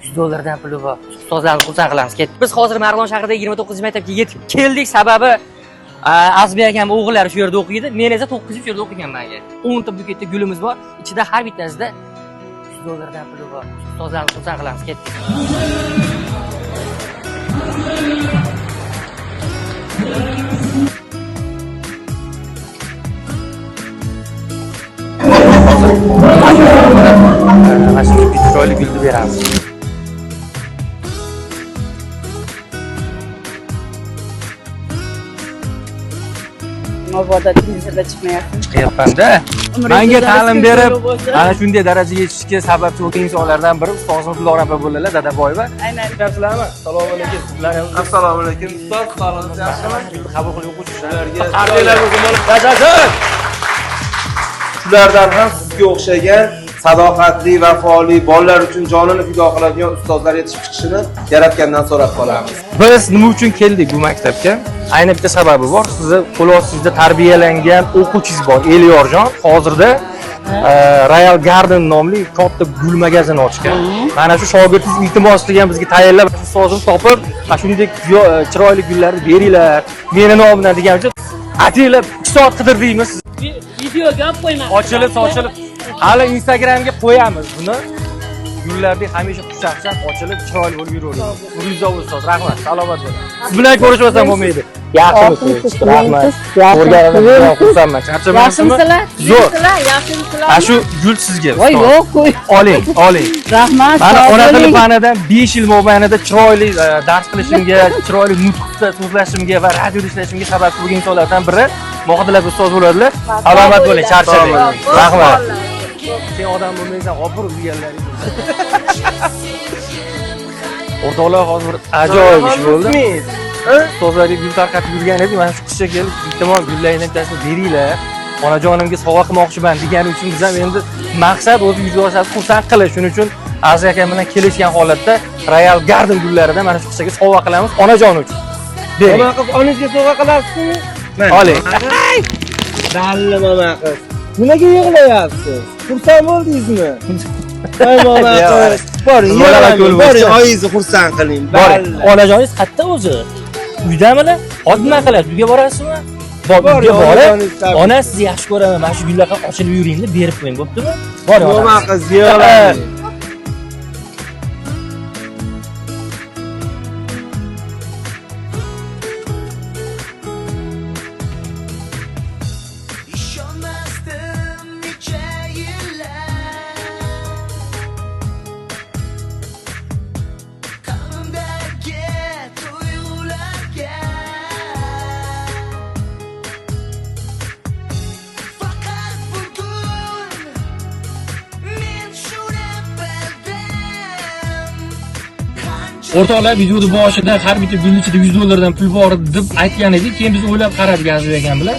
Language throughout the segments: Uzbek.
$100 puli bor. Ustozlarni xursand qilamiz. Biz hozir Marg'ilon shahridagi 29 maktabga yetib keldik. Sababi Azbiy akam o'g'illari shu yerda o'qiydi. Men esa 9 yil shu yerda o'qiganman. 10 ta buketda gulimiz bor. Ichida har bittasida $100 puli bor. Ustozlarni xursand qilamiz. Ketdik. Mana shu chiroyli gulni beramiz. Mabodo televizorda chiqmayapti. Chiqyapman-da. Menga ta'lim berib, ana shunday darajaga yetishga sababchi bo'lgan insonlardan biri ustozim Xudoram opa bo'ldilar, Dadaboyeva. Aynan. Yaxshilarmi? Assalomu alaykum. Assalomu alaykum. Ustoz, sog'ligingiz yaxshimi? Qabul qiling o'quvchilarga. Tarbiyalar bo'lsin, bajasin. Shulardan ham sizga o'xshagan sadoqatli, vafoli, bolalar uchun jonini fido qiladigan ustozlar yetishib chiqishini Yaratgandan so'rab qolamiz. Biz nima uchun keldik bu maktabga? Ayni bitta sababi bor. Sizni qo'l ostingizda tarbiyalangan o'quvchingiz bor, Elyorjon. Hozirda Royal Garden nomli katta gul magazini ochgan. Mana shu shogirdingiz iltimos qilgan bizga tayyorlab, ustozim topib, mana shunday chiroyli gullarni beringlar, meni nomimdan degan uchun atinglar 2 soat qidirdingmiz. Videoga olib qo'yman. Ochilib hali Instagramga qo'yamiz buni. Gullarni hamisha xushchaqchaq ochilib chiroyli bo'lib yuraveradi. Urinzoq ustoz, rahmat, salomat bo'ling. Siz bilan ko'rishmasam bo'lmaydi. Yaxshimisiz? Rahmat. Ko'rganimizdan xursandman. Charchamayapsizmi? Yo'q. Mana shu gul sizga. Voy, yo'q, qo'y. Oling. Rahmat. Mana ona tili fanidan 5 yil mobaynida chiroyli dars qilishimga, chiroyli nutqda so'zlashimga va radioda ishlashimga sabab bo'lgan insonlardan biri Mohidlar ustoz bo'ladilar. Salomat bo'ling, charchamang. Rahmat. Sen odam bo'lmaysan, opirib yurganlaring. O'rtoqlar hozir ajoyib ish bo'ldi. Ustozlarga gul tarqatib yurgan edik. Mana shu qishga kelib, iltimos gullarni bittasini beringlar. Onajonimga sovg'a qilmoqchiman degani uchun biz ham endi maqsad o'z yuzdoshlarni xursand qilish. Shuning uchun Aziz akam bilan kelishgan holatda Royal Garden gullaridan mana shu qishga sovg'a qilamiz onajon uchun. Bering. Mama qiz, onangizga sovg'a qilasizmi? Oling. Dalli mama qiz. Nimaga yig'layapsiz? Xursand bo'ldingizmi? Voy mama qiz. Boring, oyingizni xursand qiling. Boring. Onajoningiz qayerda o'zi? Uydamilar? Hozir nima qilasiz? Uyga borasizmi? Uyga borib, ona sizni yaxshi ko'raman. Mana shu gullarga ochilib yuringlar, berib qo'ying, bo'ptimi? Boring. Mama qiz, yig'lang. O'rtoqlar, videoda boshida har bitta gulning ichida $100 dan pul bor deb aytgan edik. Keyin biz o'ylab qaradik Aziz akam bilan.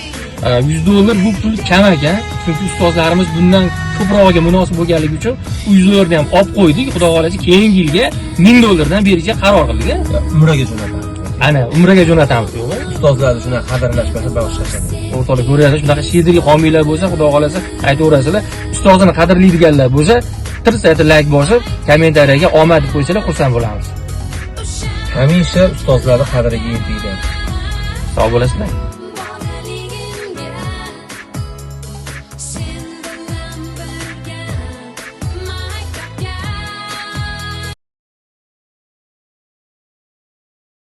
$100 bu pul kam ekan. Chunki ustozlarimiz bundan ko'prog'iga munosib bo'lganligi uchun $100 ham olib qo'ydik. Xudo xolasa keyingi yilga $1000 dan berishga qaror qildik. Umraga jo'natamiz. Ana, umraga jo'natamiz. Ustozlarni shuna qadrlashmasa boshqacha. O'rtoqlar, ko'ryapsiz, shunaqa shiddiy homiylar bo'lsa, Xudo xolasa aytaverasizlar. Ustozini qadrlaydiganlar bo'lsa, tirsaydi like bosib, kommentariyaga omad deb qo'ysalar xursand bo'lamiz. Hamisha ustozlarning qadriga yetinglar. Sog' bo'lasizlar.